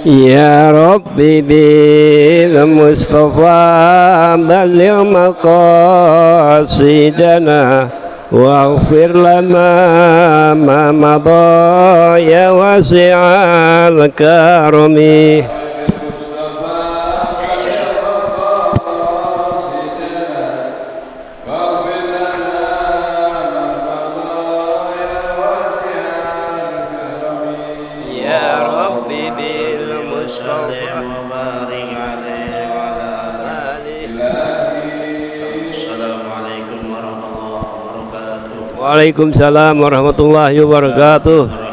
يا ربي بالمصطفى بلغ مقاصدنا واغفر لنا ما مضى يا واسع الكرم. Waalaikumsalam warahmatullahi wabarakatuh.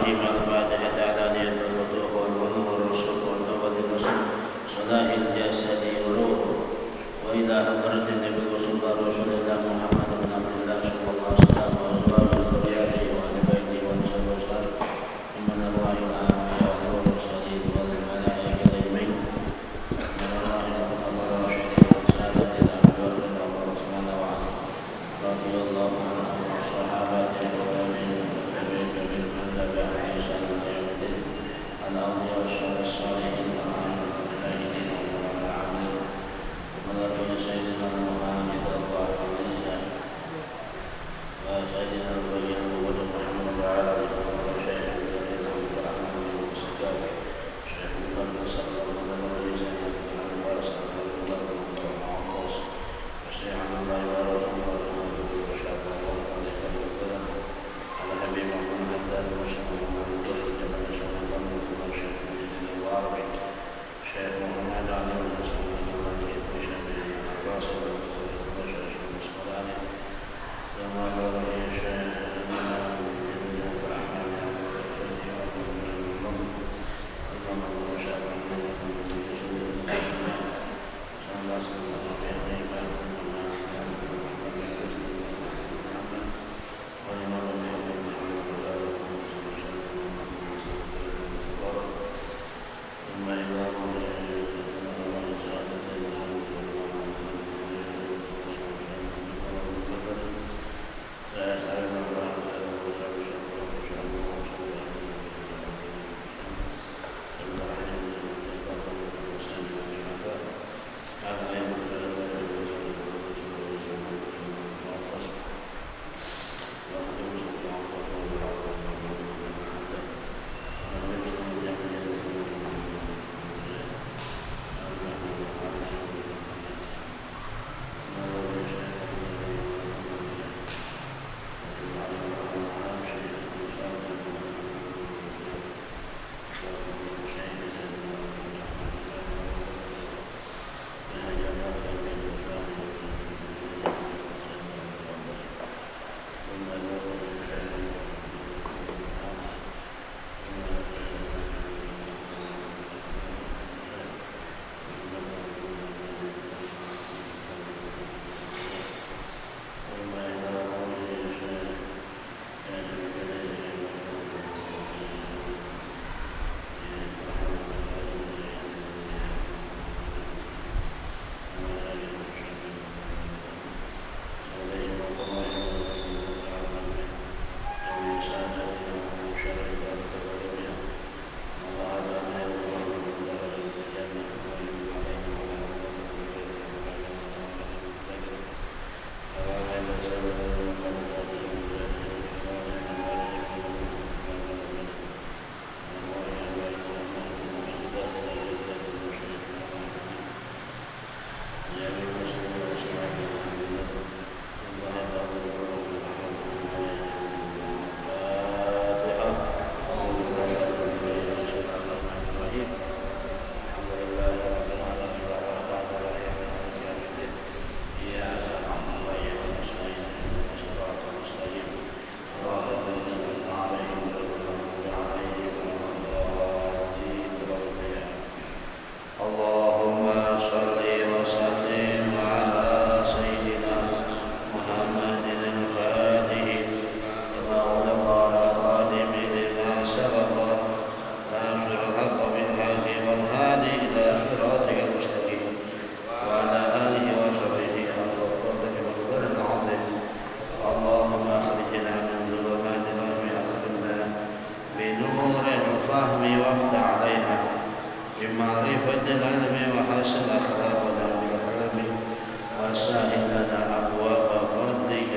وسهل لنا أبواب فضلك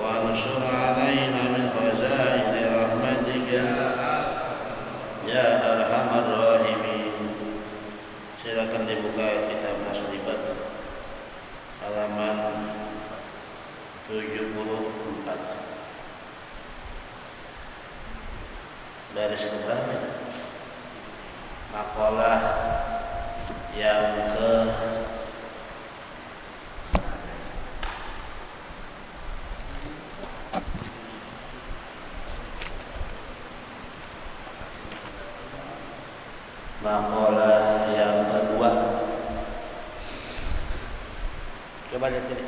وانشر علينا من خزائن رحمتك ya arhamar rahimin. Silakan dibuka kitab Muslibat halaman 74 baris keberapa? Makalah yang ke makalah yang kedua. Coba lihat sini.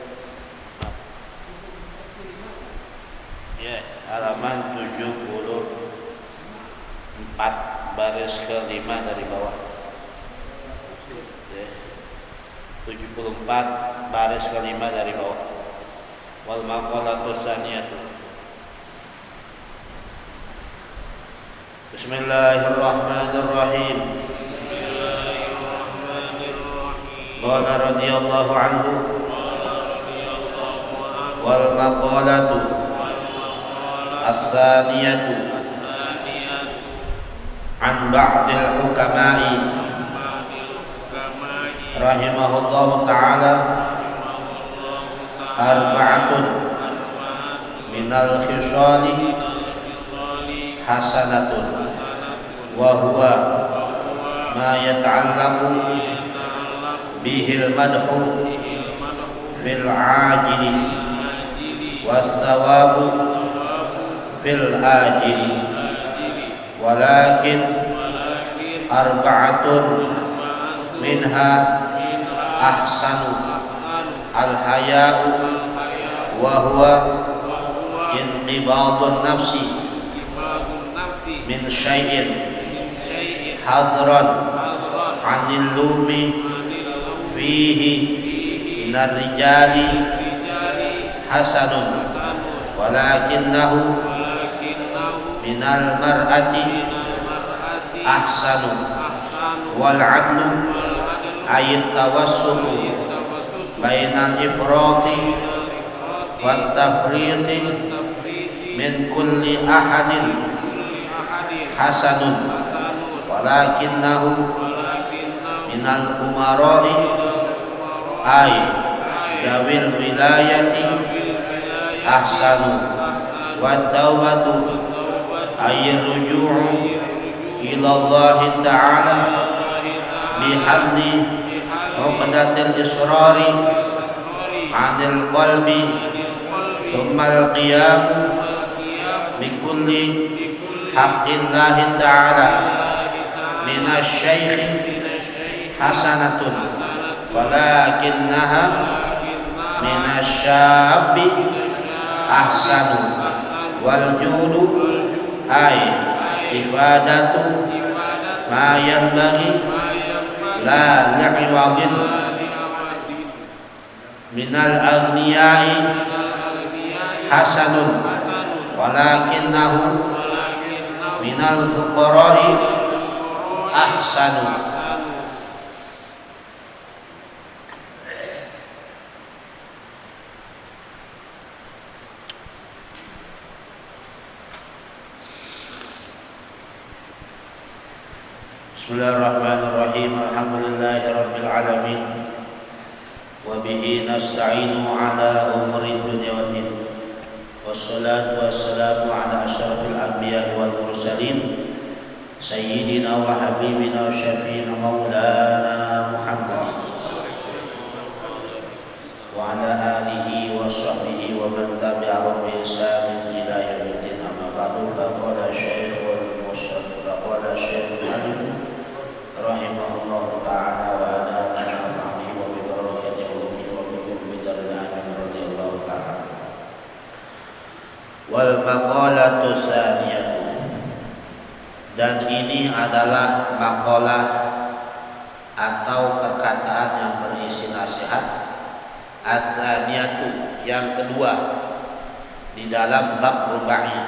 Ya, halaman 74 baris ke-5 dari bawah. Ya. 74 baris ke-5 dari bawah. Wal maqalatu tsaniyatu. Bismillahirrahmanirrahim. Qala radhiyallahu anhu wal maqalatu as-saniyatu an ba'dil hukama'i rahimahullahu ta'ala arba'atun minal khisali hasanatun wa huwa ma yata'allaqu bihil madhu fil ajili was-sawabu fil ajili walakin arba'atun minha ahsanu al-haya'u wa huwa inqibadun nafsi min syai'in hadran anil lumi fihi minar rijali hasanun walakinnahu minal mar'ati ahsanu wal 'adlu ayat tawassutu bainal ifrati wat tafriqi min kulli ahadin hasanun walakinnahu minal umara'i ay dawil wilayati ahsanu wa taubatu ay ruju'u ila Allah ta'ala bihalli uqdatil israri 'anil qalbi thumma al-qiyam bikulli haqqillahi ta'ala minasyaikhi hasanatun walakinnaha minasyabbi ahsanu wal judu ay ifadatu ma yanbaghi la li'iwadin minal aghniyai hasanun walakinnahu minal fuqara'i ahsanu. Bismillahirrahmanirrahim. Alhamdulillahirabbil alamin. Wa bihi nasta'inu ala umuri dunya waddin. Wassalatu wassalamu ala asyrafil anbiya'i wal mursalin sayyidina wa habibina wa syafi'ina maulana Muhammad wa ala alihi wa sahbihi wa man tabi'ahum bi ihsanin ila yaumiddin. Amma ba'du, faqala syekhul mushaf faqala syekhul alim rahimahullahu ta'ala wa adana ma'ahi wa bi barakati ulumi wa bi kulli darin amin radhiyallahu ta'ala. Wal maqalatu tsaniyatu, dan ini adalah maqalah atau perkataan yang berisi nasihat as-tsaniyatu, yang kedua di dalam bab rubai,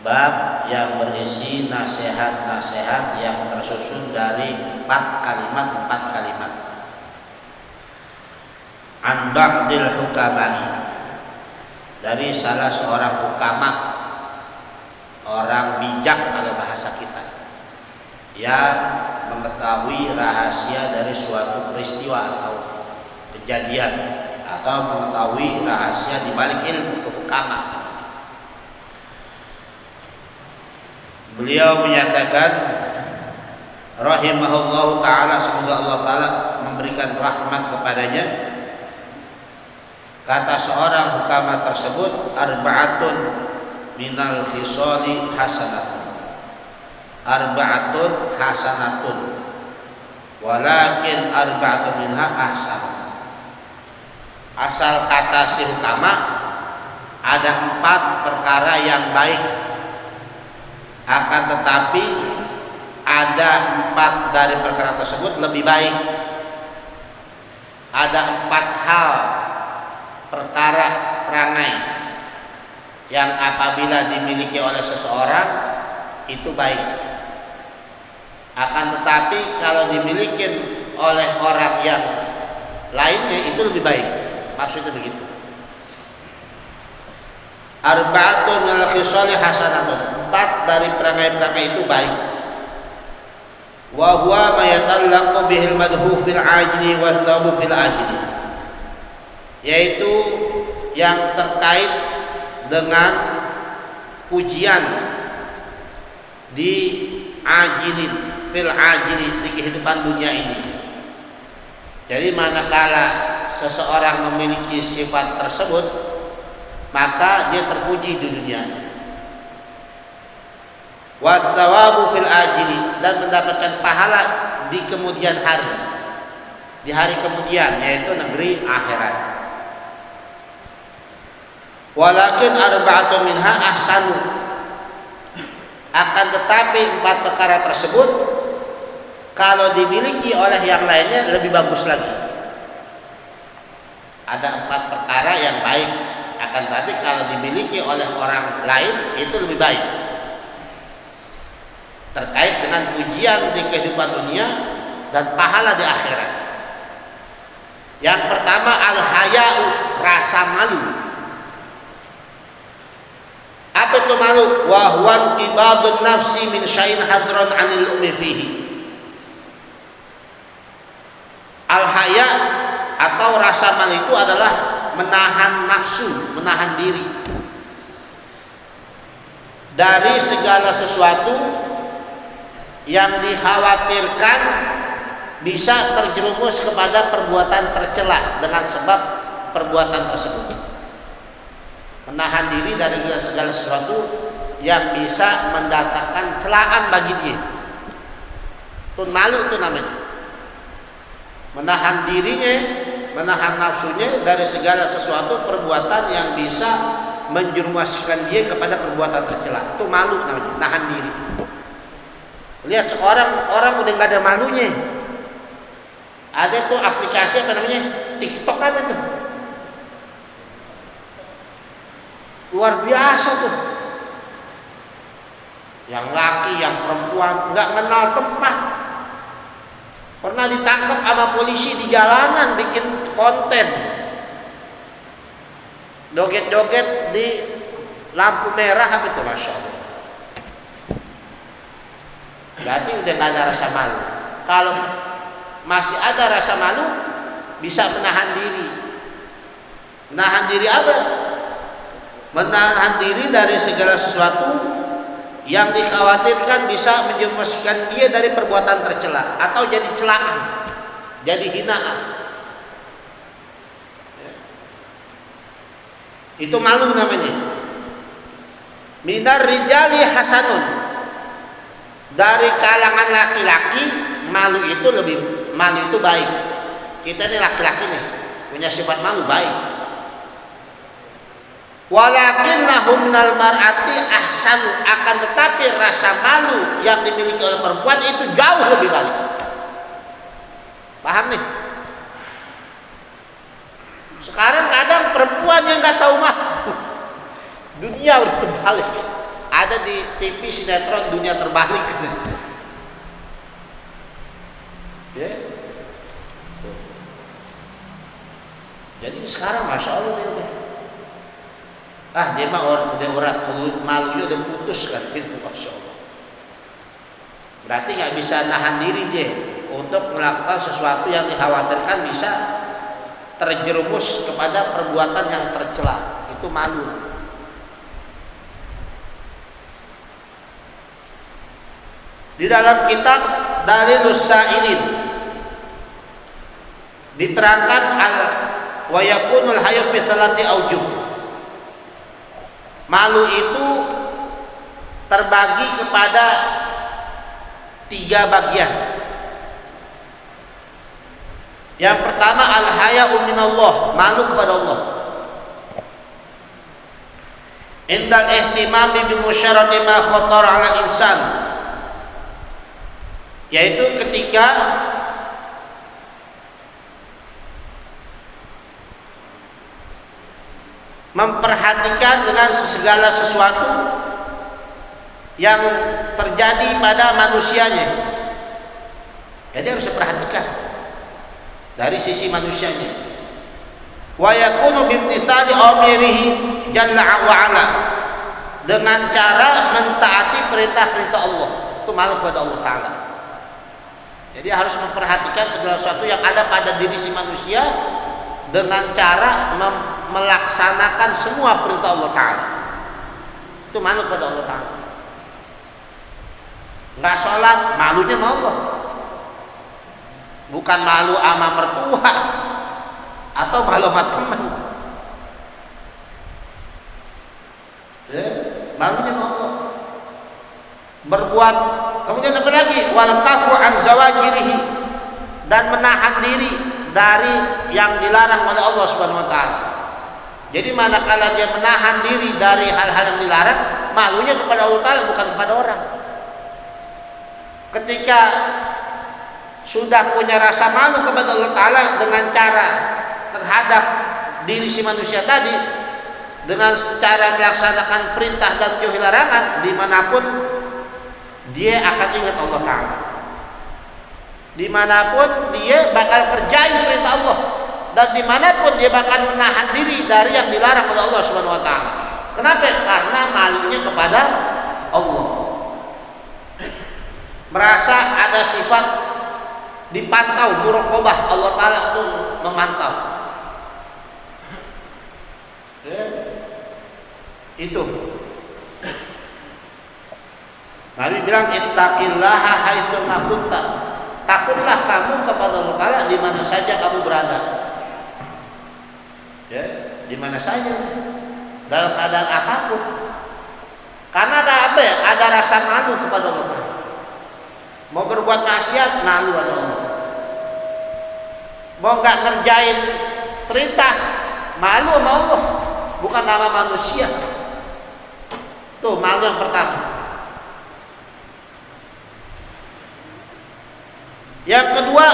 bab yang berisi nasihat-nasihat yang tersusun dari 4 kalimat. an ba'dil hukama'i, dari salah seorang hukama, orang bijak kalau bahasa kita, yang mengetahui rahasia dari suatu peristiwa atau kejadian, atau mengetahui rahasia di balik ilmu hukama. Beliau menyatakan rahimahullahu ta'ala, semoga Allah ta'ala memberikan rahmat kepadanya, kata seorang hukama tersebut, arba'atun minal khisali hasanatun, arba'atun hasanatun, walakin arba'atun minha ahsan. Asal kata si hukama, ada 4 perkara yang baik, akan tetapi ada 4 dari perkara tersebut lebih baik. Ada 4 hal perkara perangai yang apabila dimiliki oleh seseorang itu baik, akan tetapi kalau dimiliki oleh orang yang lainnya itu lebih baik. Maksudnya begitu. Arba'atun minal khisali hasanatun, 4 dari perangai-perangai itu baik. Wa huwa ma yatallaqu bihil madhu fil ajli was sabu fil ajli, yaitu yang terkait dengan pujian di ajilin, fil ajili, di kehidupan dunia ini. Jadi manakala seseorang memiliki sifat tersebut, maka dia terpuji di dunia. Wasawabu fil ajili, dan mendapatkan pahala di kemudian hari, di hari kemudian, yaitu negeri akhirat. Walakin arba'atun minha ahsanu, akan tetapi 4 perkara tersebut kalau dimiliki oleh yang lainnya lebih bagus lagi. Ada 4 perkara yang baik, akan tetapi kalau dimiliki oleh orang lain itu lebih baik, terkait dengan pujian di kehidupan dunia dan pahala di akhirat. Yang pertama, al-haya'u, rasa malu. Apa itu malu? Wa huwa inqibadun nafsi min syai'in hadran 'anil umi fihi. Al-haya atau rasa malu itu adalah menahan nafsu, menahan diri dari segala sesuatu yang dikhawatirkan bisa terjerumus kepada perbuatan tercela dengan sebab perbuatan tersebut. Menahan diri dari segala sesuatu yang bisa mendatangkan celaan bagi dia. Itu malu, itu namanya. Menahan dirinya, menahan nafsunya dari segala sesuatu perbuatan yang bisa menjerumuskan dia kepada perbuatan tercela. Itu malu namanya, nahan diri. Lihat seorang orang udah nggak ada malunya. Ada tuh aplikasi apa namanya, TikTok apa tuh, luar biasa tuh. Yang laki, yang perempuan, nggak kenal tempat. Pernah ditangkap sama polisi di jalanan bikin konten, joget-joget di lampu merah apa itu, masya Allah. Berarti udah nggak ada rasa malu. Kalau masih ada rasa malu, bisa menahan diri. Menahan diri apa? Menahan diri dari segala sesuatu yang dikhawatirkan bisa menjerumuskan dia dari perbuatan tercela atau jadi celaan, jadi hinaan. Itu malu namanya. Minar rijali hasanun, dari kalangan laki-laki malu itu baik. Kita ini laki-laki nih punya sifat malu baik. Walakinnahum minal mar'ati ahsanu, akan tetapi rasa malu yang dimiliki oleh perempuan itu jauh lebih baik. Paham nih? Sekarang kadang perempuan yang nggak tahu malu, dunia udah terbalik. Ada di TV sinetron dunia terbalik. Ya. Jadi sekarang masya Allah dia udah, dia mah udah urat malunya udah putus kan gitu, masya Allah. Berarti nggak bisa nahan diri dia untuk melakukan sesuatu yang dikhawatirkan bisa terjerumus kepada perbuatan yang tercela, itu malu. Di dalam kitab Dalilus Sa'ilin diterangkan wa yakunul hayu fi salati aujuh. Malu itu terbagi kepada 3 bagian. Yang pertama al-haya'u minallah, malu kepada Allah. Indal ihtimam bi musyarati ma khatar 'ala insan, yaitu ketika memperhatikan dengan segala sesuatu yang terjadi pada manusianya. Jadi harus diperhatikan dari sisi manusianya. Wa yakunu bimtithali amrihi jalla wa ala, dengan cara mentaati perintah-perintah Allah. Itu malu kepada Allah Ta'ala. Jadi harus memperhatikan segala sesuatu yang ada pada diri si manusia dengan cara melaksanakan semua perintah Allah Ta'ala. Itu malu kepada Allah Ta'ala. Nggak sholat, malunya sama Allah, bukan malu sama mertua atau malu sama teman. Malunya sama Allah. Berbuat, kemudian apa lagi? Wal kafu an zawajirihi, dan menahan diri dari yang dilarang oleh Allah Subhanahu wa taala. Jadi manakala dia menahan diri dari hal-hal yang dilarang, malunya kepada Allah Ta'ala, bukan kepada orang. Ketika sudah punya rasa malu kepada Allah Ta'ala dengan cara terhadap diri si manusia tadi, dengan secara melaksanakan perintah dan jauhi larangan, dimanapun dia akan ingat Allah Ta'ala, dimanapun dia bakal kerjain perintah Allah, dan dimanapun dia bakal menahan diri dari yang dilarang oleh Allah Subhanahu wa Ta'ala. Kenapa? Karena malunya kepada Allah. Merasa ada sifat dipantau, muraqabah, Allah Ta'ala untuk memantau. Itu Nabi bilang ittaqillaha haitsu ma kunta, takutlah kamu kepada Allah Ta'ala di mana saja kamu berada. Ya, di mana saja, dalam keadaan apapun. Karena ada apa ya? Ada rasa malu kepada Allah Ta'ala. Mau berbuat maksiat, malu ada Allah. Mau nggak ngerjain perintah, malu sama Allah, bukan nama manusia. Tuh malu yang pertama. Yang kedua,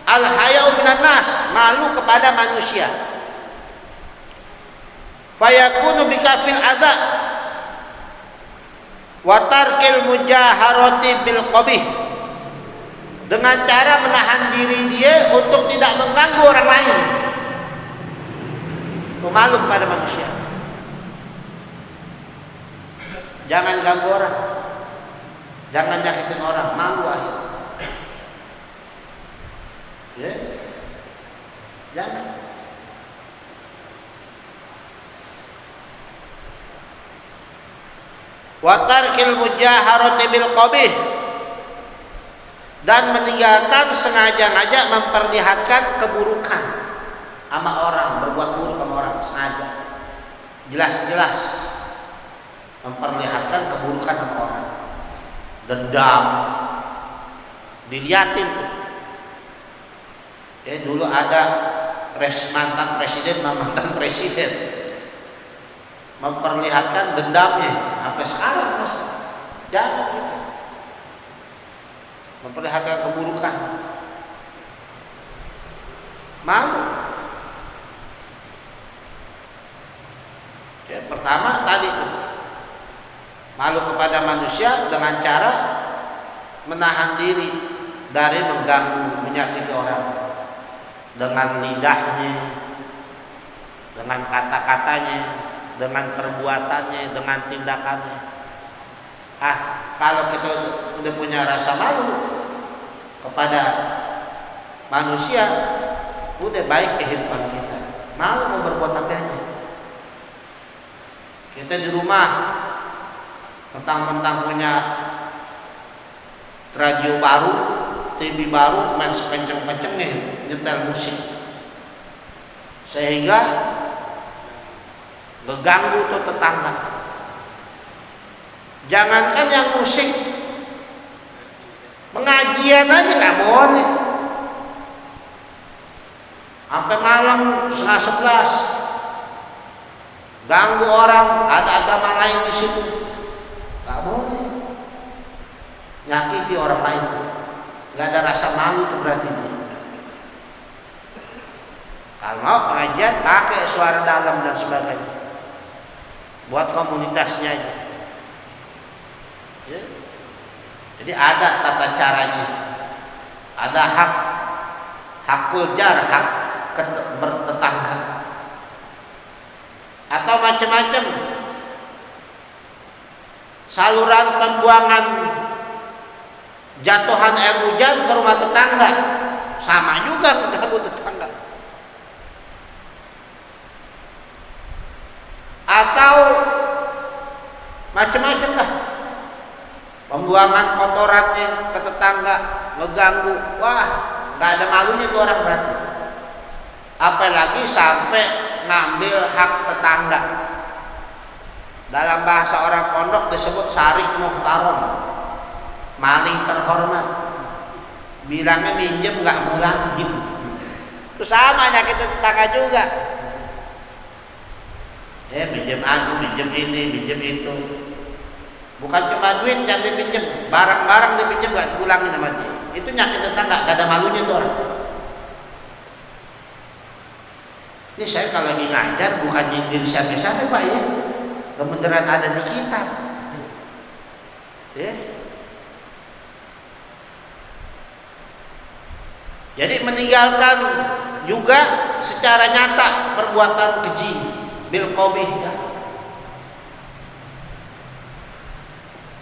al-haya'u minan nas, malu kepada manusia. Fayakunu bikafil ada wa tarkil mujaharati bil qabih, dengan cara menahan diri dia untuk tidak mengganggu orang lain. Malu kepada manusia. Jangan ganggu orang, jangan nyakitin orang, malu aja. Ya, jangan. Wa tarkil mujaharati bil qabih, dan meninggalkan sengaja-ngaja memperlihatkan keburukan sama orang, berbuat buruk sama orang sengaja, jelas-jelas memperlihatkan keburukan sama orang, dendam, diliatin tuh. Ya, dulu ada mantan presiden, mantan presiden memperlihatkan dendamnya sampai sekarang masih. Jangan gitu. Memperlihatkan keburukan, malu. Ya, pertama tadi tuh, malu kepada manusia dengan cara menahan diri dari mengganggu, menyakiti orang. dengan lidahnya, dengan kata-katanya, dengan perbuatannya, dengan tindakannya. Kalau kita udah punya rasa malu kepada manusia, udah baik kehidupan kita. Malu mau berbuat apa aja. Kita di rumah mentang-mentang punya radio baru, TV baru, main sekenceng-kencengnya nyetel musik, sehingga mengganggu tuh tetangga. Jangankan yang musik, pengajian aja nggak boleh. Sampai malam 10:30, ganggu orang, ada agama lain di situ, nggak boleh. Nyakiti orang lain, nggak ada rasa malu tuh berarti. Kalau mau pengajian pakai suara dalam dan sebagainya, buat komunitasnya aja. Ya. Jadi ada tata caranya, ada hakul jar, hak bertetangga, atau macam-macam saluran pembuangan jatuhan air hujan ke rumah tetangga, sama juga mengganggu tetangga. Atau macam-macam lah, pembuangan kotorannya ke tetangga, ngeganggu. Wah, nggak ada malunya tuh orang berarti. Apalagi sampai ngambil hak tetangga. Dalam bahasa orang pondok disebut sarik muhtaram, maling terhormat. Bilangnya minjem nggak mulangin. Itu sama nyakit tetangga juga. Minjem minjem ini, minjem itu. Bukan cuma duit yang dipinjem, barang-barang dipinjem nggak dipulangin sama dia. Itu nyakit tetangga, nggak ada malunya tuh orang. Ini saya kalau lagi ngajar bukan nyindir siapa-siapa Pak ya, kebenaran ada di kitab. Ya. Jadi meninggalkan juga secara nyata perbuatan keji bil qabih.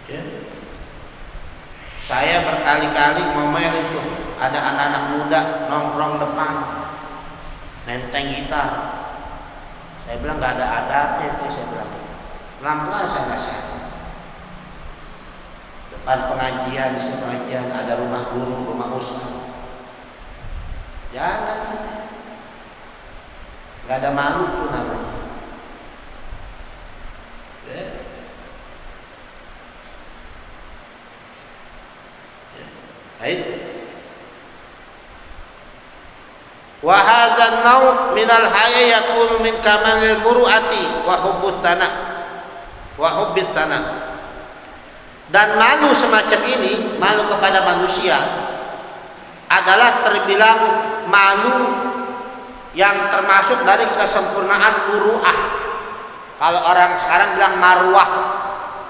Ya. Saya berkali-kali ngomel itu, ada anak-anak muda nongkrong depan nenteng gitar. Saya bilang nggak ada adabnya itu, saya bilang pelan-pelan saya nasihat. Depan pengajian, di pengajian ada rumah guru, rumah ustaz. Jangan, nggak ada malu tuh namanya. Baik. Wa hadzal naw' minal haya yakunu min kamalil muru'ati wa hubbus sana. Dan malu semacam ini, malu kepada manusia adalah terbilang malu yang termasuk dari kesempurnaan muru'ah. Kalau orang sekarang bilang marwah,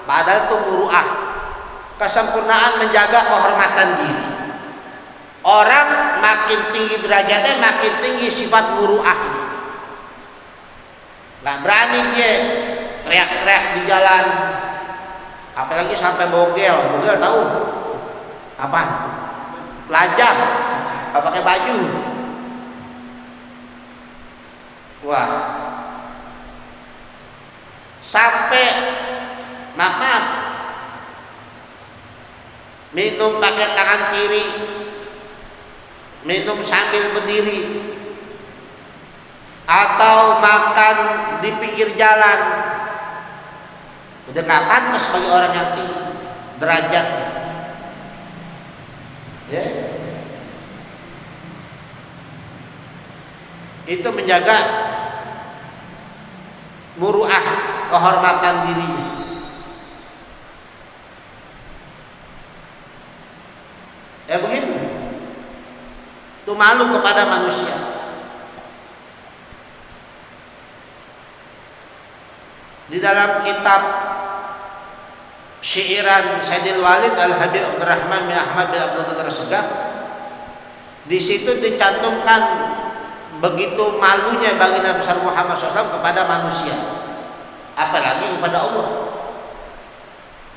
padahal itu muru'ah, kesempurnaan menjaga kehormatan diri. Orang makin tinggi derajatnya, makin tinggi sifat muru'ahnya. Gak berani dia teriak-teriak di jalan, apalagi sampai bogel. Bogel tahu apa? Pelajah, gak pakai baju. Wah, sampai maaf, minum pakai tangan kiri, minum sambil berdiri, atau makan di pinggir jalan, udah nggak pantas bagi orang yang tinggi derajatnya. Ya. Itu menjaga muru'ah, kehormatan dirinya. Begitu. Itu malu kepada manusia. Di dalam kitab Syiiran Sayyidil Walid Al-Habib Abdurrahman bin Ahmad bin Abdul Qadir Segaf, di situ dicantumkan begitu malunya bagi Nabi besar Muhammad SAW kepada manusia, apalagi kepada Allah.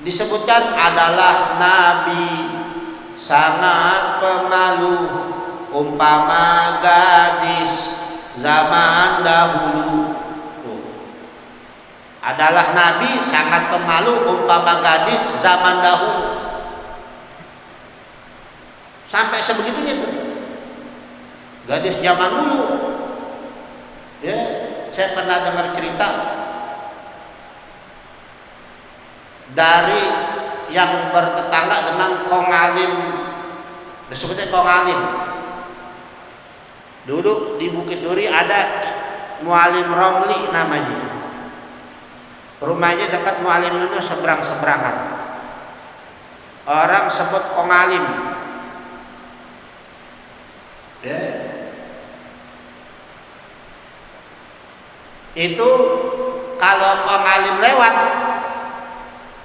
Disebutkan adalah Nabi sangat pemalu, umpama gadis zaman dahulu. Adalah Nabi sangat pemalu, umpama gadis zaman dahulu. Sampai sebegitunya tuh. Gadis zaman dulu. Ya, saya pernah dengar cerita dari yang bertetangga dengan Kong Alim, disebutnya Kong Alim. Dulu di Bukit Duri ada Mualim Romli namanya. Rumahnya dekat Mualim itu seberang-seberangan. Orang sebut Kong Alim. Ya. Itu kalau Kong Alim lewat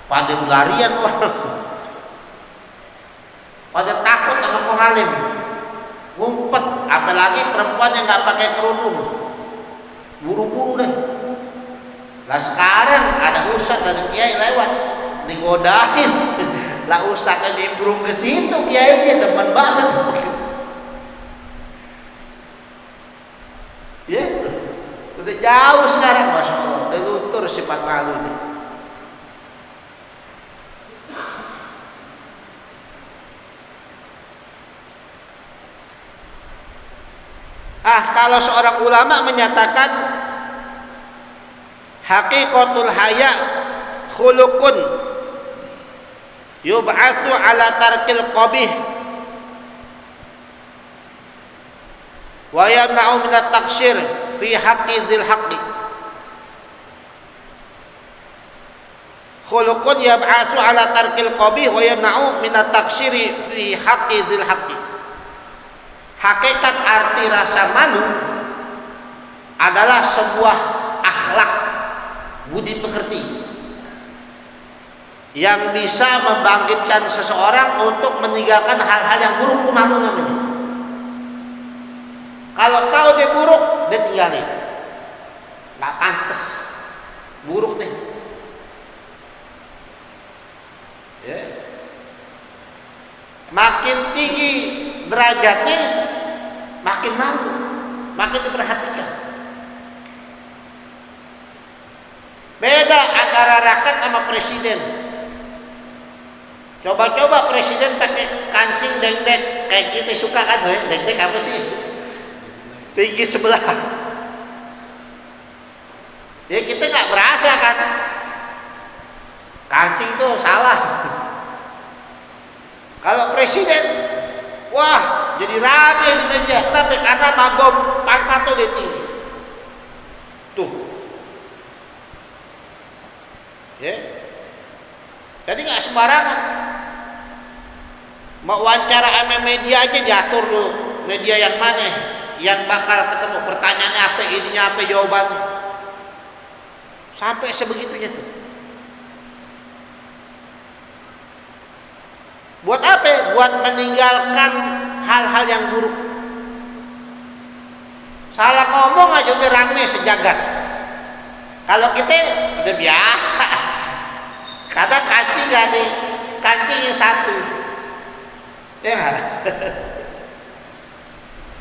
pada berlarian orang, pada takut sama Kong Alim, ngumpet, apalagi perempuan yang nggak pakai kerudung, buru-buru deh. Lah sekarang ada ustadz dan kiai lewat, digodain, lah ustadznya nimbrung ke situ, kiainya demen banget. Ya, udah jauh sekarang, masya Allah, udah luntur sifat malu nih. Kalau seorang ulama menyatakan haqiqatul haya khuluqun yub'atsu ala tarkil qabih wa yamna'u min at-taqsir fi haqqi dzil haqqi. Khuluqun yub'atsu ala tarkil qabih wa yamna'u min at-taqsir fi haqqi dzil haqqi. Hakikat arti rasa malu adalah sebuah akhlak budi pekerti yang bisa membangkitkan seseorang untuk meninggalkan hal-hal yang buruk. Itu malu namanya. Kalau tahu dia buruk, dia tinggalin. Nggak pantas, buruk deh. Ya. Makin tinggi derajatnya, makin malu, makin diperhatikan. Beda antara rakyat sama presiden. Coba-coba presiden pakai kancing dendek kayak kita suka kan? Dendek apa sih? Tinggi sebelah. Ya kita nggak berasa kan? Kancing tuh salah. Kalau presiden, wah jadi rame di meja, tapi karena magom pangkat tuh dia tinggi. Tuh. Ya. Jadi nggak sembarangan. Mau wawancara sama media aja diatur dulu. Media yang mana? Yang bakal ketemu pertanyaannya apa, ininya apa, jawabannya. Sampai sebegitunya tuh. Buat apa? Buat meninggalkan hal-hal yang buruk. Salah ngomong aja udah rame sejagat. Kalau kita udah biasa. Kadang kancing gak ada, kancing yang satu. Ya.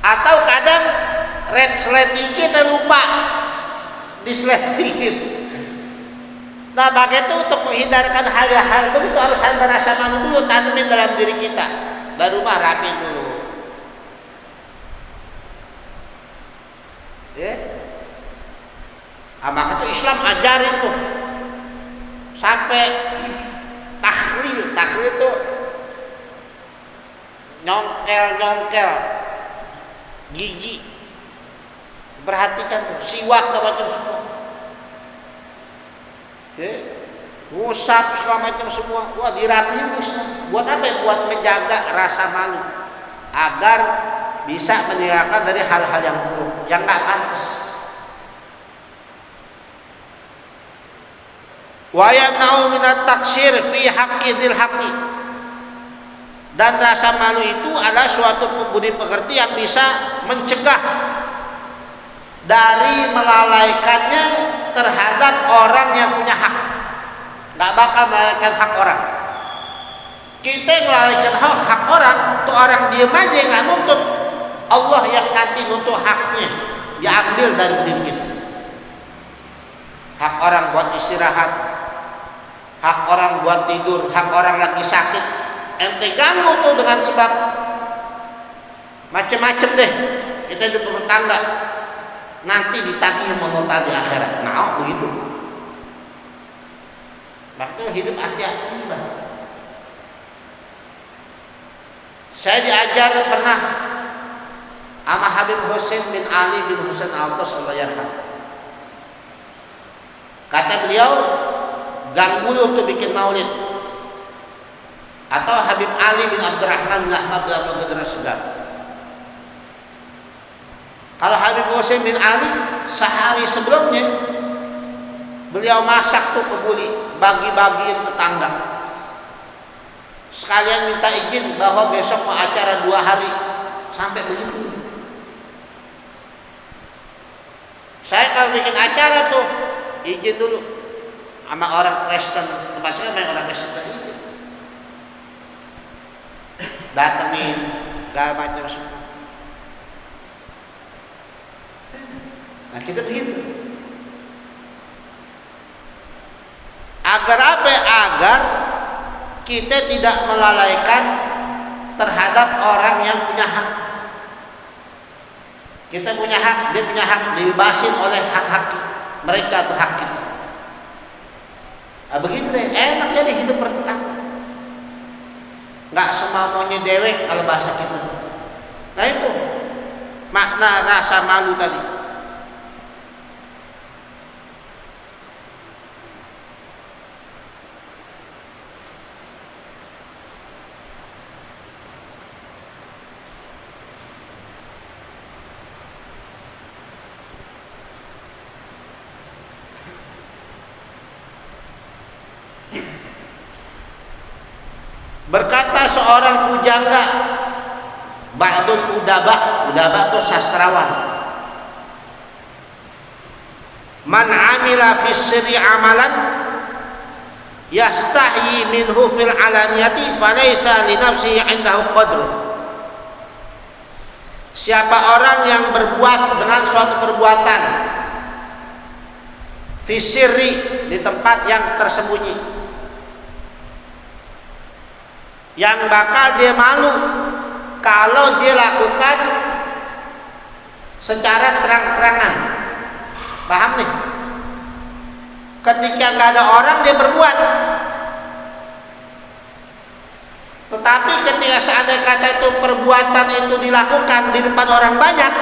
Atau kadang red slating kita lupa di slatingin. Nah, begitu untuk menghindarkan hal-hal begitu harus ada rasa malu dulu, tanamin dalam diri kita. Dari rumah rapi dulu. Ya. Maka itu Islam ajarin tuh. Sampai tahlil itu nyongkel gigi. Perhatikan tuh, siwak macam semua. Ngusap segala macam semua. Wah, dirapiin Islam. Buat apa? Buat menjaga rasa malu agar bisa meninggalkan dari hal-hal yang buruk, yang nggak pantas. Wa yamna'u minat taksir fi haqqi dzil haqqi. Dan rasa malu itu adalah suatu budi pekerti yang bisa mencegah dari melalaikannya terhadap orang yang punya hak. Nggak bakal melalaikan hak orang. Kita yang melalaikan hak orang, tuh orang diem aja nggak nuntut. Allah yang nanti nuntut haknya diambil dari diri kita. Hak orang buat istirahat, hak orang buat tidur, hak orang lagi sakit, ente ganggu tuh dengan sebab macem-macem deh. Kita hidup berumah tangga, nanti ditagih mengutar di akhirat. Nah, begitu. Makanya hidup hati-hati, Bang. Saya diajar pernah sama Habib Husain bin Ali bin Husain Al-Tos, Allah yarham. Kata beliau, gang bulu tuh bikin maulid. Atau Habib Ali bin Abdurrahman bin Ahmad bin Abdul Qadir As-Segaf. Kalau Habib Husain bin Ali, sehari sebelumnya beliau masak tuh kebuli, bagi-bagiin tetangga. Sekalian minta izin bahwa besok mau acara 2 hari. Sampai begitu. Saya kalau bikin acara tuh izin dulu sama orang Kristen. Tempat saya banyak orang Kristen itu. Datengin, gak macam semua. Nah kita begitu. Agar apa? Agar kita tidak melalaikan terhadap orang yang punya hak. Kita punya hak, dia punya hak, dibebasin oleh hak-hak mereka atau hak kita. Nah, begitu deh, enak jadi hidup bertetangga. Nggak semaunya dewek kalau bahasa kita. Nah itu makna rasa malu tadi. Berkata seorang pujangga, ba'dul udaba itu sastrawan. Man amila fis sirri amalan yastahyi minhu fil alaniyati falaysa li nafsihi 'indahu qadr. Siapa orang yang berbuat dengan suatu perbuatan fis sirri, di tempat yang tersembunyi, yang bakal dia malu kalau dia lakukan secara terang-terangan. Paham nih? Ketika gak ada orang dia berbuat. Tetapi ketika seandainya kata itu perbuatan itu dilakukan di depan orang banyak,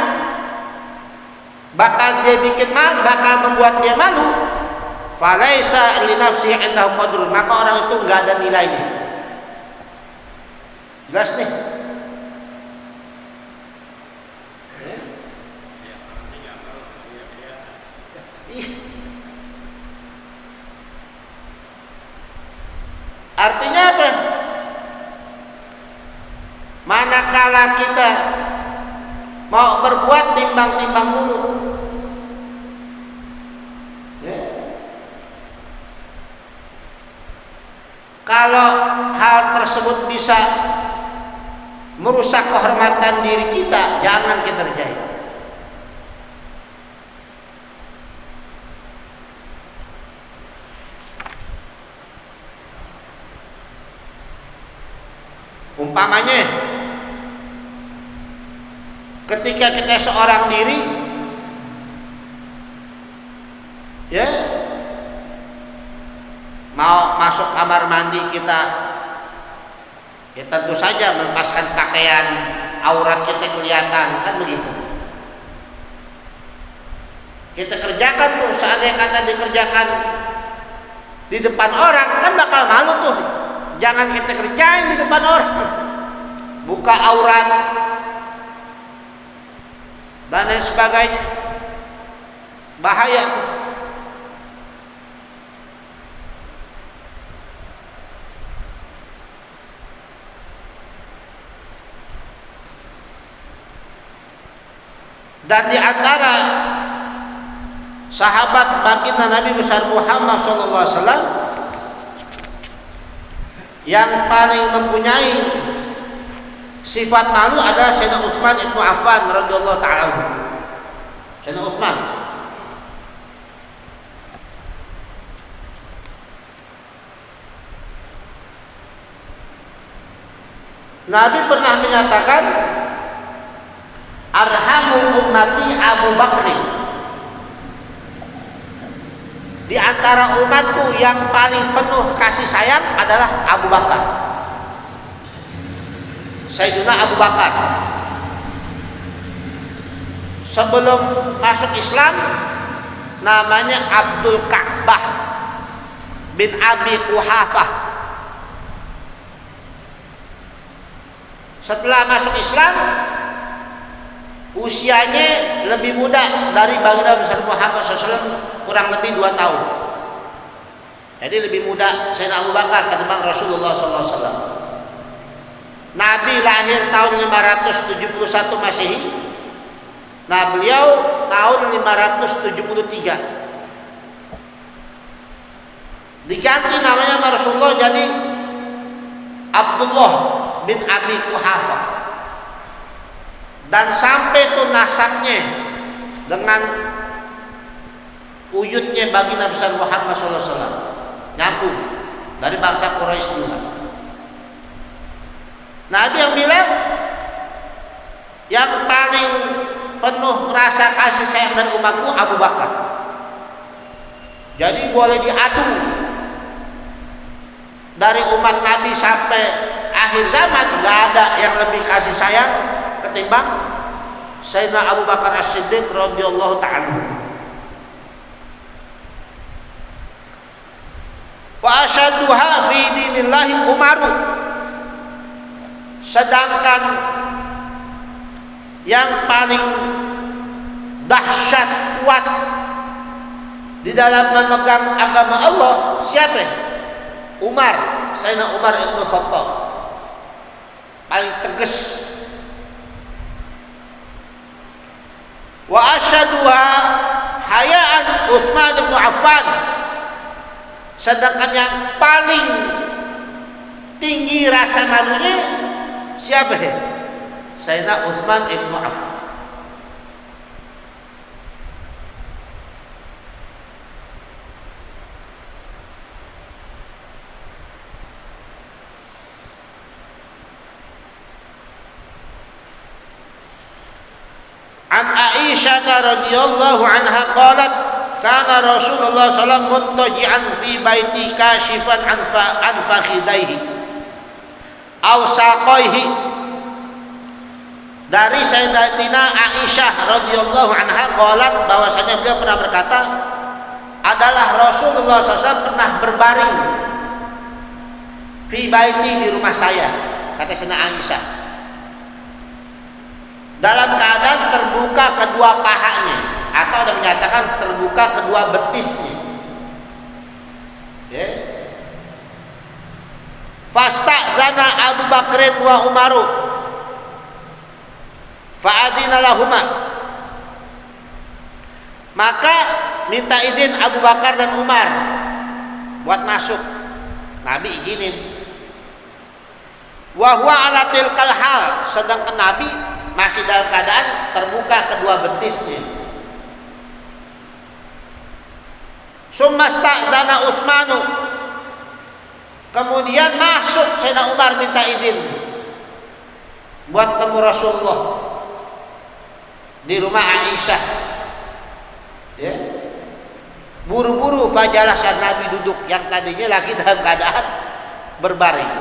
bakal dia bikin malu, bakal membuat dia malu. Falaisa li nafsihi 'indahu qadrun, maka orang itu gak ada nilainya. Jelas nih. Artinya apa? Manakala kita mau berbuat timbang-timbang dulu. Kalau hal tersebut bisa merusak kehormatan diri kita, jangan kita kerjain. Umpamanya ketika kita seorang diri, ya, mau masuk kamar mandi kita, ya tentu saja melepaskan pakaian, aurat kita kelihatan, kan begitu. Kita kerjakan tuh, seandainya kata dikerjakan di depan orang, kan bakal malu tuh. Jangan kita kerjain di depan orang, buka aurat dan lain sebagainya, bahaya tuh. Dan di antara sahabat baginda Nabi besar Muhammad SAW yang paling mempunyai sifat malu adalah Sayyidina Utsman ibnu Affan radhiyallahu ta'ala. Sayyidina Utsman. Nabi pernah menyatakan, arhamul ummati Abu Bakr. Di antara umatku yang paling penuh kasih sayang adalah Abu Bakar. Sayyidina Abu Bakar. Sebelum masuk Islam namanya Abdul Ka'bah bin Abi Quhafah. Setelah masuk Islam usianya lebih muda dari baginda besar Muhammad SAW, kurang lebih 2 tahun. Jadi lebih muda Sayyidina Abu Bakar ketimbang Rasulullah SAW. Nabi lahir tahun 571 Masehi. Nah, beliau tahun 573. Diganti namanya sama Rasulullah jadi Abdullah bin Abi Quhafah. Dan sampai itu nasabnya dengan uyutnya baginda besar Muhammad SAW, nyambung dari bangsa Quraisy juga. Nabi yang bilang yang paling penuh rasa kasih sayang dari umatku Abu Bakar. Jadi boleh diadu dari umat Nabi sampai akhir zaman, nggak ada yang lebih kasih sayang ketimbang Sayyidina Abu Bakar As-Siddiq radhiyallahu ta'ala. Wa asyaduha fi dinillahi Umaru. Sedangkan yang paling dahsyat kuat di dalam memegang agama Allah siapa? Umar, Sayyidina Umar ibn Khattab. Paling tegas. Wa asyaduha hayaan Utsman bin Affan. Sedangkan yang paling tinggi rasa malunya siapa? Sayyidina Utsman bin Affan. An Aisyah radhiyallahu anha qalat kana Rasulullah sallallahu alaihi wasallam muttaji'an fi baiti kashifan an fakhidaihi aw saqaihi. Dari Sayyidatina Aisyah radhiyallahu anha qalat bahwasanya beliau pernah berkata, adalah Rasulullah SAW pernah berbaring fi baiti, di rumah saya, kata Sayyidatina Aisyah, dalam keadaan terbuka kedua pahanya, atau ada menyatakan terbuka kedua betisnya. Ya. Fasta'dzana Abu Bakrin wa Umaru fa'adina lahuma. Maka minta izin Abu Bakar dan Umar buat masuk. Nabi izinin. Wa huwa ala tilkal hal, sedangkan Nabi masih dalam keadaan terbuka kedua betisnya. Summasta'dzana Utsmanu. Kemudian masuk Sayyidina Umar minta izin buat ketemu Rasulullah di rumah Aisyah. Ya. Buru-buru fajalah saat Nabi duduk, yang tadinya lagi dalam keadaan berbaring.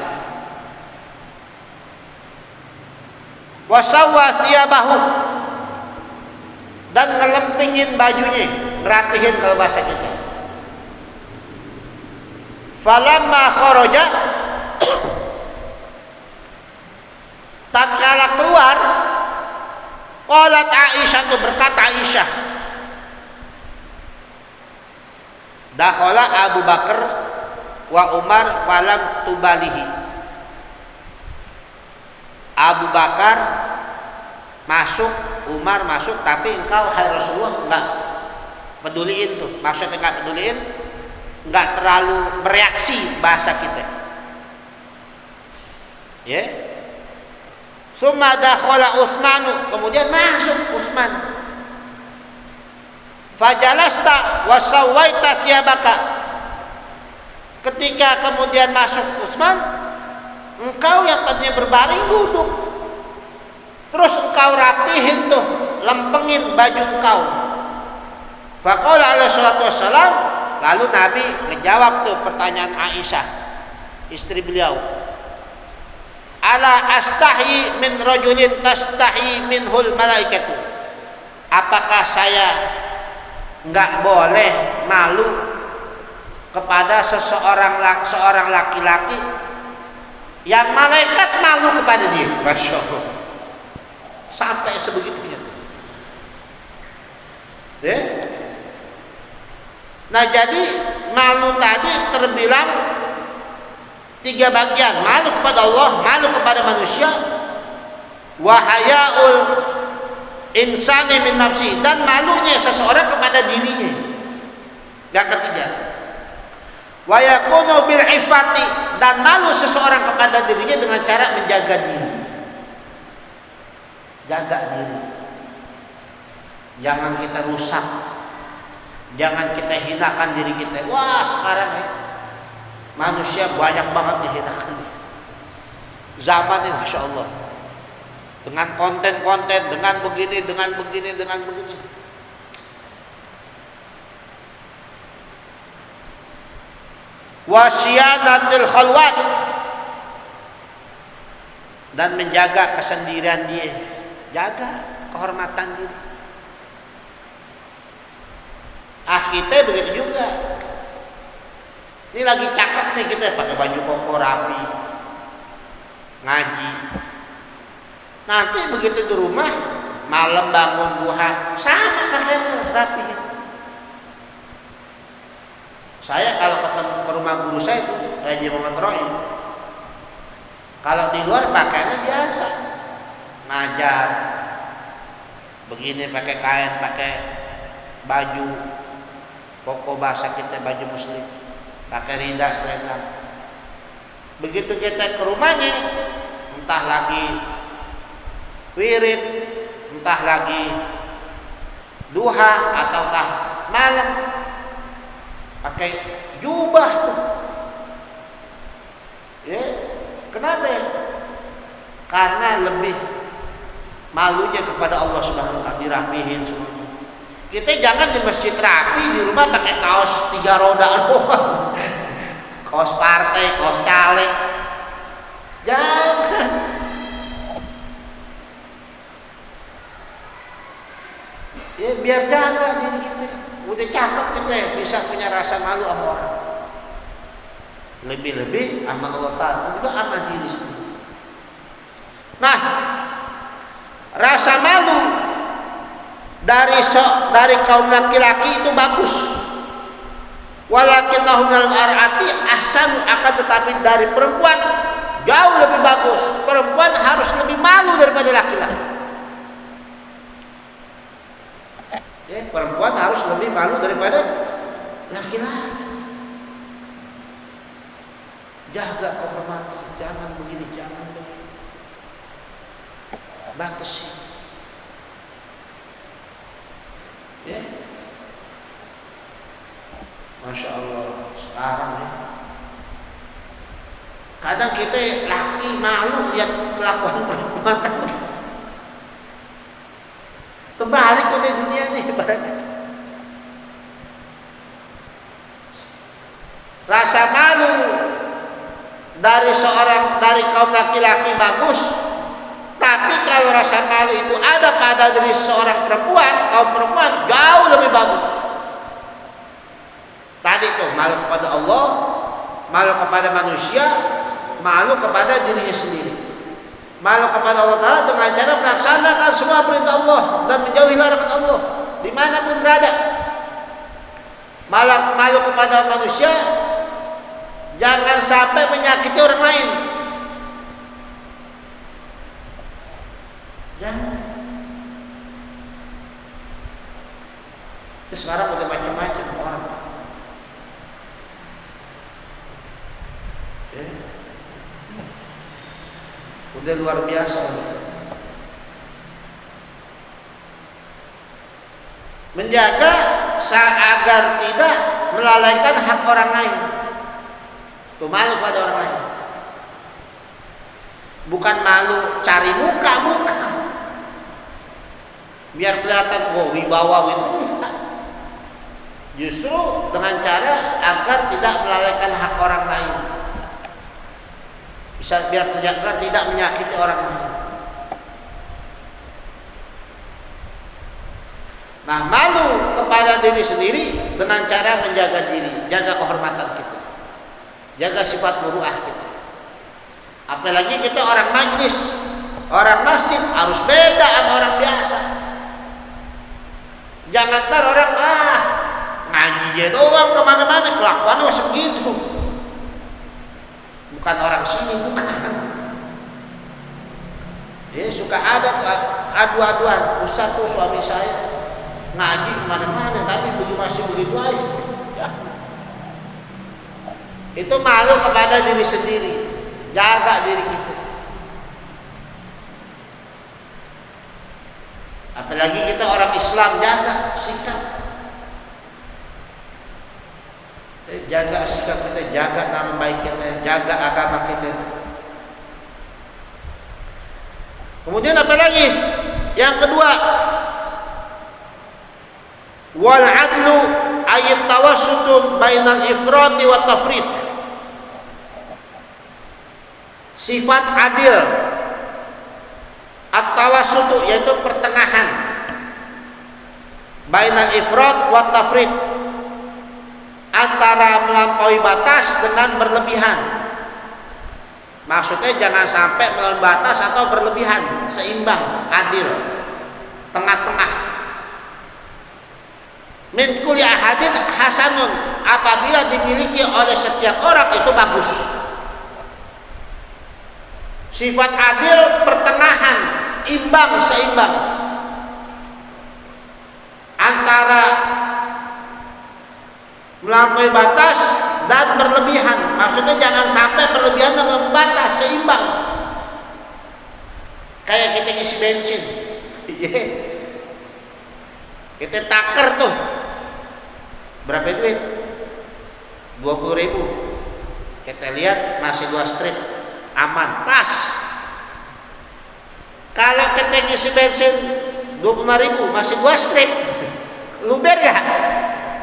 Wasawwa thiyabahu, dan ngelempingin bajunya, ngerapihin kalau bahasa kita. Falamma kharaja, tatkala keluar, qalat Aisyah, itu berkata Aisyah, dakhala Abu Bakar wa Umar falam tubalihi. Abu Bakar masuk, Umar masuk, tapi engkau hai Rasulullah peduliin tuh, maksudnya nggak peduliin, nggak terlalu bereaksi bahasa kita. Ya. Summa dakhala Utsmanu, kemudian masuk Utsman. Fajalasta wa sawaita thiyabaka. Ketika kemudian masuk Utsman, engkau yang tadinya berbaring duduk. Terus engkau rapihin tuh, lempengin baju engkau. Faqala alaihi salatu wassalam, lalu Nabi menjawab tuh pertanyaan Aisyah, istri beliau. Ala astahi min rajulin tastahi minhul malaikatu. Apakah saya enggak boleh malu kepada seorang laki-laki yang malaikat malu kepada dia? Masya Allah, sampai sebegitunya. Ya? Nah, jadi malu tadi terbilang 3 bagian: malu kepada Allah, malu kepada manusia, wa hayaul insani min nafsi, dan malunya seseorang kepada dirinya. Yang ketiga, wa yakunu bil ifati, dan malu seseorang kepada dirinya dengan cara menjaga diri. Jaga diri. Jangan kita rusak. Jangan kita hinakan diri kita. Wah, sekarang ya, manusia banyak banget dihinakan. Zaman ini Masya Allah, dengan konten-konten, dengan begini, dengan begini, dengan begini. Wasyadatil khalwat, dan menjaga kesendirian dia. Jaga kehormatan diri. Kita begitu juga. Ini lagi cakep nih kita pakai baju koko rapi, ngaji. Nanti begitu di rumah, malam bangun duha, sama pakaiannya rapi. Saya kalau ketemu ke rumah guru saya itu, Haji Muhammad Roy, kalau di luar pakaiannya biasa, ngajar, begini pakai kain, pakai baju koko bahasa kita, baju muslim, pakai rinda, selendang. Begitu kita ke rumahnya, entah lagi wirid, entah lagi duha ataukah malam, pakai jubah tuh. Ya, kenapa? Karena lebih malunya kepada Allah Subhanahu wa taala, dirapihin semuanya. Kita jangan di masjid rapi, di rumah pakai kaos 3 roda doang. Kaos partai, kaos caleg. Jangan. Ya, biar jaga diri kita. Udah cakep kita, bisa punya rasa malu sama orang. Lebih-lebih sama Allah Ta'ala, juga sama diri sendiri. Nah, rasa malu dari kaum laki-laki itu bagus. Walakinnahum minal mar'ati ahsan, akan tetapi dari perempuan jauh lebih bagus. Perempuan harus lebih malu daripada laki-laki. Ya, perempuan harus lebih malu daripada laki-laki. Jaga kehormatan, jangan begini, jangan begini. Batasi. Ya, Masya Allah, sekarang ya, kadang kita laki malu lihat kelakuan perempuan. Terbalik pada dunia nih ibaratnya. Rasa malu dari kaum laki-laki bagus. Tapi kalau rasa malu itu ada pada diri seorang perempuan, kaum perempuan jauh lebih bagus. Tadi tuh malu kepada Allah, malu kepada manusia, malu kepada dirinya sendiri. Malu kepada Allah Ta'ala dengan cara melaksanakan semua perintah Allah dan menjauhi larangan Allah dimanapun berada. Malu kepada manusia, jangan sampai menyakiti orang lain. Jangan. Sekarang udah macam-macam orang. Udah luar biasa. Menjaga agar tidak melalaikan hak orang lain. Itu malu pada orang lain. Bukan malu cari muka. Biar kelihatan wibawa itu. Justru dengan cara agar tidak melalaikan hak orang lain. Bisa biar tidak menyakiti orang lain. Nah, malu kepada diri sendiri dengan cara menjaga diri, jaga kehormatan kita, jaga sifat muruah kita. Apalagi kita orang majlis, orang masjid harus beda sama orang biasa. Jangan ntar orang ngaji aja doang kemana-mana kelakuannya segitu. Bukan orang sini, bukan. Dia suka ada adu-aduan. Ustaz tuh suami saya ngaji kemana-mana, tapi masih begitu aja. Ya. Itu malu kepada diri sendiri. Jaga diri kita. Apalagi kita orang Islam, jaga sikap. Jaga sikap kita, jaga nama baik kita, jaga agama kita. Kemudian apa lagi? Yang kedua, wal adlu ayat tawassutu bainal ifrati wa tafrid. Sifat adil, at-tawassutu yaitu pertengahan, bainal ifrat wa tafrid, antara melampaui batas dengan berlebihan. Maksudnya jangan sampai melampaui batas atau berlebihan, seimbang, adil, tengah-tengah. Min kulli ahadin hasanun, apabila dimiliki oleh setiap orang itu bagus. Sifat adil, pertengahan, imbang, seimbang antara melampaui batas dan berlebihan. Maksudnya jangan sampai berlebihan dan membatas, seimbang. Kayak kita isi bensin, kita taker tuh, berapa duit? 20.000. Kita lihat masih 2 strip, aman, pas. Kalau kita ngisi bensin 25.000 masih 2 strip, luber gak?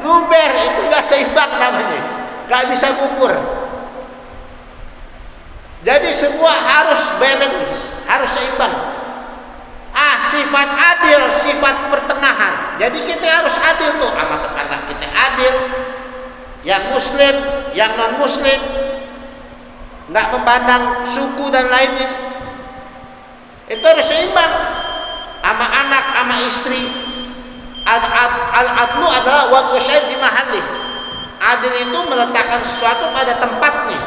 Luber, itu gak seimbang namanya, gak bisa ngukur. Jadi semua harus balance, harus seimbang. Sifat adil, sifat pertengahan. Jadi kita harus adil tuh sama tetangga kita, adil, yang muslim, yang non muslim, nggak memandang suku dan lainnya. Itu harus seimbang. Sama anak, sama istri. Al-adlu adalah wad'u syai' fi mahallih. Adil itu meletakkan sesuatu pada tempatnya.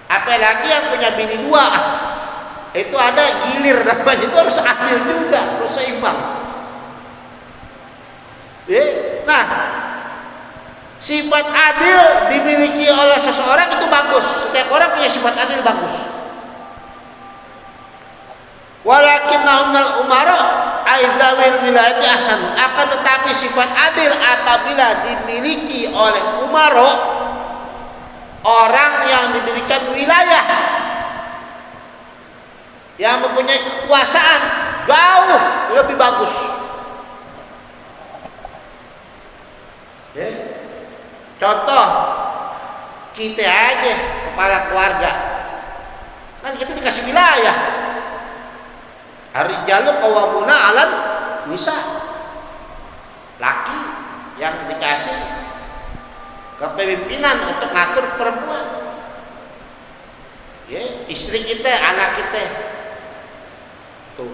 Apalagi yang punya bini 2, itu ada gilir namanya, itu harus adil juga, harus seimbang. Nah, sifat adil dimiliki oleh seseorang itu bagus. Setiap orang punya sifat adil bagus. Walakinnahum minal umara aidzawil wilayati ahsan. Akan tetapi sifat adil apabila dimiliki oleh umara, orang yang diberikan wilayah, yang mempunyai kekuasaan, jauh lebih bagus. Contoh kita aja, kepala keluarga, kan kita dikasih wilayah. Ar-rijalu qawwamuna 'alan nisa. Laki yang dikasih kepemimpinan untuk ngatur perempuan. Istri kita, anak kita. Tuh,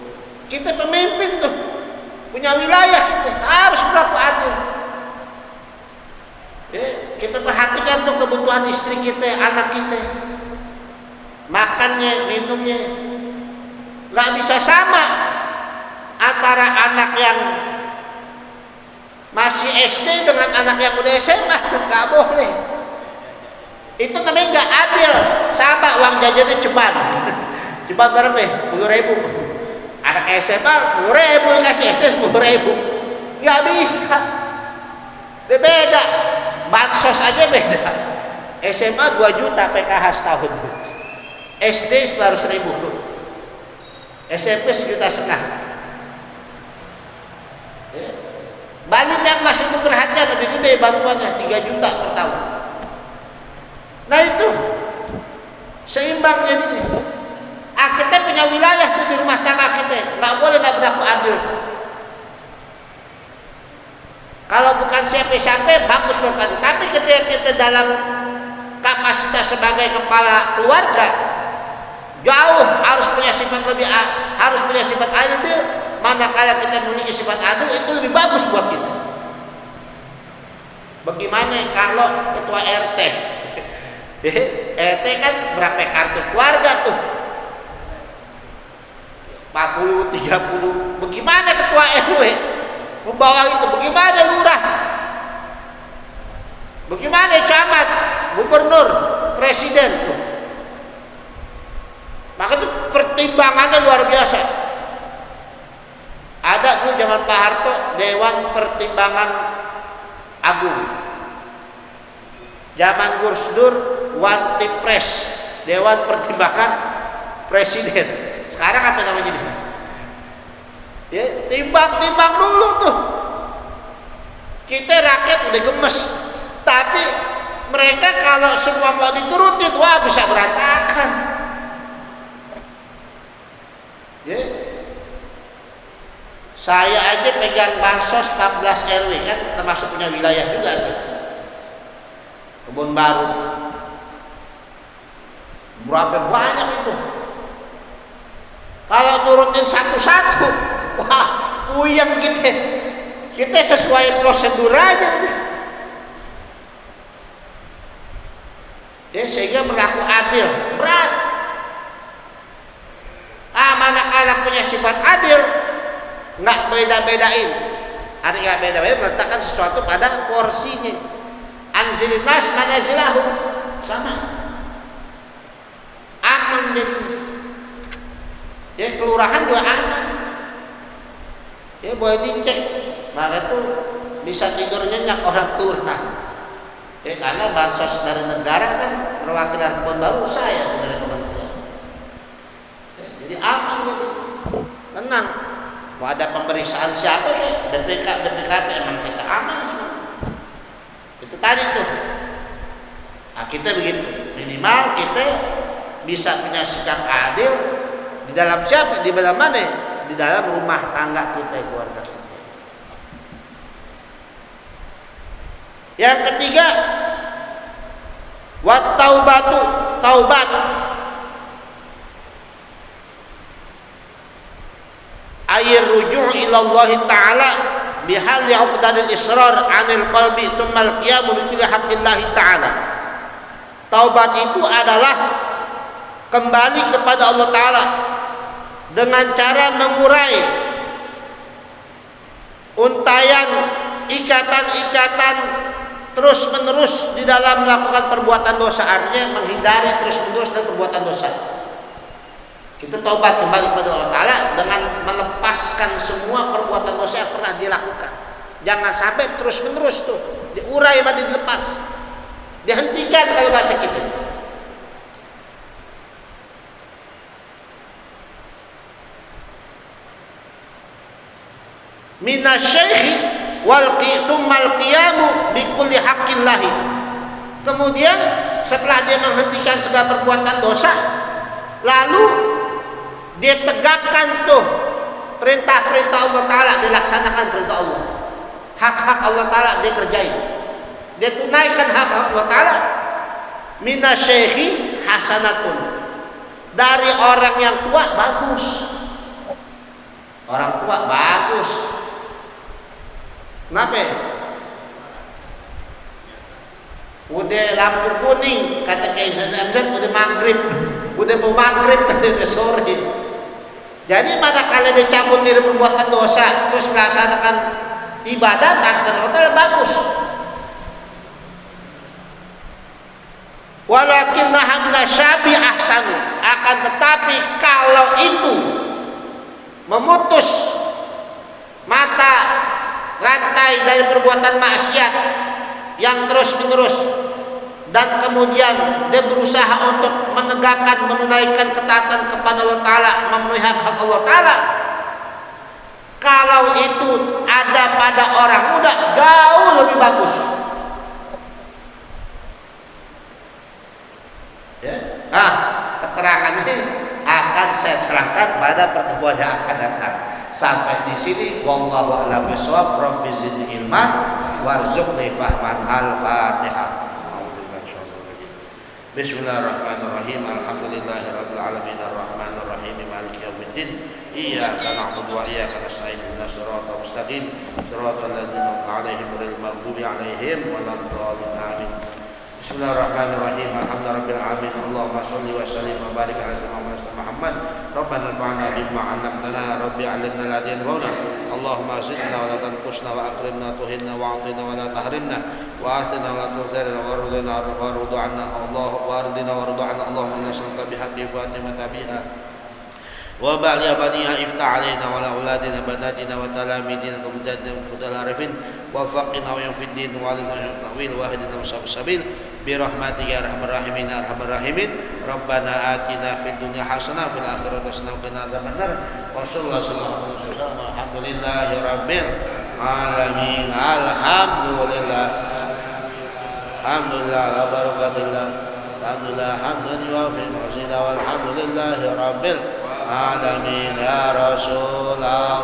kita pemimpin tuh, punya wilayah, kita harus berlaku adil. Kita perhatikan tuh kebutuhan istri kita, anak kita, makannya, minumnya. Nggak bisa sama antara anak yang Masih SD dengan anak yang udah SMA nggak boleh. Itu namanya nggak adil. Sama uang jajannya ceban. Ceban berapa? 10.000. Anak SMA 10.000 dikasih SD 10.000. Nggak bisa. Beda. Bansos aja beda. SMA 2 juta PKH setahun. SD 100.000. SMP 1,5 juta. Banyak yang masih perhatian lebih gede bantuannya 3 juta per tahun. Nah itu seimbang jadinya. Kita punya wilayah tuh di rumah tangga kita, nggak boleh nggak berlaku adil. Kalau bukan siapa-siapa bagus berkata, tapi ketika kita dalam kapasitas sebagai kepala keluarga jauh harus punya sifat lebih harus punya sifat adil. Manakala kita memiliki sifat adil itu lebih bagus buat kita. Bagaimana kalau ketua RT? RT kan berapa kartu keluarga tuh? 40, 30. Bagaimana ketua RW? Membawa itu. Bagaimana lurah? Bagaimana camat, gubernur, presiden tuh? Maka itu pertimbangannya luar biasa. Ada tuh zaman Pak Harto Dewan Pertimbangan Agung. Zaman Gus Dur One Team Press, Dewan Pertimbangan Presiden. Sekarang apa namanya ini? Ya, timbang-timbang dulu tuh. Kita rakyat udah gemes, tapi mereka kalau semua mau diturutin, wah bisa berantakan. Ya. Saya aja pegang bansos 14 RW kan termasuk punya wilayah juga tuh. Kebun Baru. Berapa banyak itu? Kalau turutin satu-satu, wah, puyeng kita. Kita sesuai prosedur aja nih. Ya, sehingga berlaku adil, berat. Manakala punya sifat adil, nggak beda-bedain. Artinya nggak beda-beda, meletakkan sesuatu pada porsinya. Anzilin nas manazilahum, sama. Aman jadinya. Jadi kelurahan juga aman. Jadi boleh dicek. Maka itu bisa tidur nyenyak orang kelurahan. Ya, karena bansos dari negara kan perwakilan Kebun Baru saya dari kementerian. Jadi aman gitu, tenang. Mau ada pemeriksaan siapa ya, BPKP emang kita aman semua. Itu tadi tuh. Nah, kita begitu, minimal kita bisa punya sikap adil di dalam siapa, di dalam mana? Di dalam rumah tangga kita, keluarga kita. Yang ketiga, wat taubatu, taubat. Ayir ruju' ila Allah Ta'ala bihal ya'qdadil israr 'anil qalbi thumma al-qiyamu bi kulli haqqillah Ta'ala. Taubat itu adalah kembali kepada Allah Ta'ala dengan cara mengurai untayan ikatan-ikatan terus menerus di dalam melakukan perbuatan dosa, artinya menghindari terus menerus dari perbuatan dosa. Itu taubat kembali kepada Allah Ta'ala dengan melepaskan semua perbuatan dosa yang pernah dilakukan. Jangan sampai terus menerus tuh diurai sama dilepas, dihentikan kalau bahasa kita. Minasyaikhi wal qiyamul qiyamu bi kulli haqqillahi. Kemudian setelah dia menghentikan segala perbuatan dosa, lalu dia tegakkan tuh perintah-perintah Allah Ta'ala, dilaksanakan perintah Allah. Hak-hak Allah Ta'ala dia kerjain. Dia tunaikan hak Allah Ta'ala. Minasyaihi hasanatun. Dari orang yang tua bagus. Orang tua bagus. Kenapa? Udah lampu kuning kata Kiai Zain, udah maghrib. Udah mau maghrib, udah sore. Jadi manakala dia cabut dari perbuatan dosa terus melaksanakan ibadah tanpa Allah Ta'ala bagus. Walakinna syabi ahsanu, akan tetapi kalau itu memutus mata rantai dari perbuatan maksiat yang terus menerus, dan kemudian dia berusaha untuk menegakkan, menunaikan ketaatan kepada Allah Ta'ala, memenuhi hak Allah Ta'ala, kalau itu ada pada orang muda jauh lebih bagus. Ya. Nah, keterangan ini akan saya terangkan pada pertemuan yang akan datang. Sampai di sini, wallahu a'lam bishawab. Rabbi zidni ilman warzuqni fahman. Al-Fatihah. Bismillahirrahmanirrahim. Alhamdulillahirabbil alamin arrahmanir rahim maliki yaumiddin. Iyyaka na'budu wa iyyaka nasta'in ihdinas siratal mustaqim siratal ladzina an'amta 'alaihim ghairil maghdubi 'alaihim waladdallin. Amin. Bismillahirrahmanirrahim. Alhamdulillahirabbil alamin. Allahumma shalli wa sallim wa barik ala sayyidina Muhammad. Rabbana anfa'na bima 'allamtana. Rabbi 'allimna alladhi yanfa'una. Allahumma zidna wa la tanqusna wa akrimna tuhinna wa 'atina wa la tahrimna wa atina wa la tu'thirna wa ardina wa rdu 'anna. Allah wa ardina wa rdu 'anna. Allahumma nas'aluka bihaqqi Fatimah biha wa ba'li baniha iftah 'alaina wa la auladina banatina wa talamidina wa mujaddidina wa arifin wa faqina wa yanfid din wa alimna tawil wa hadina wa sabil bi rahmatika ya arhamar rahimin arhamar rahimin. Rabbana atina fid dunya hasanah fil akhirati hasanah wa qina adzabannar. Wa sallallahu alaihi wasallam. Alhamdulillahi rabbil alamin. Alhamdulillah. Alhamdulillah wa barakatillah. Alhamdulillah hamdan wa fi mazida walhamdulillahi rabbil alamin. Ya Rasulullah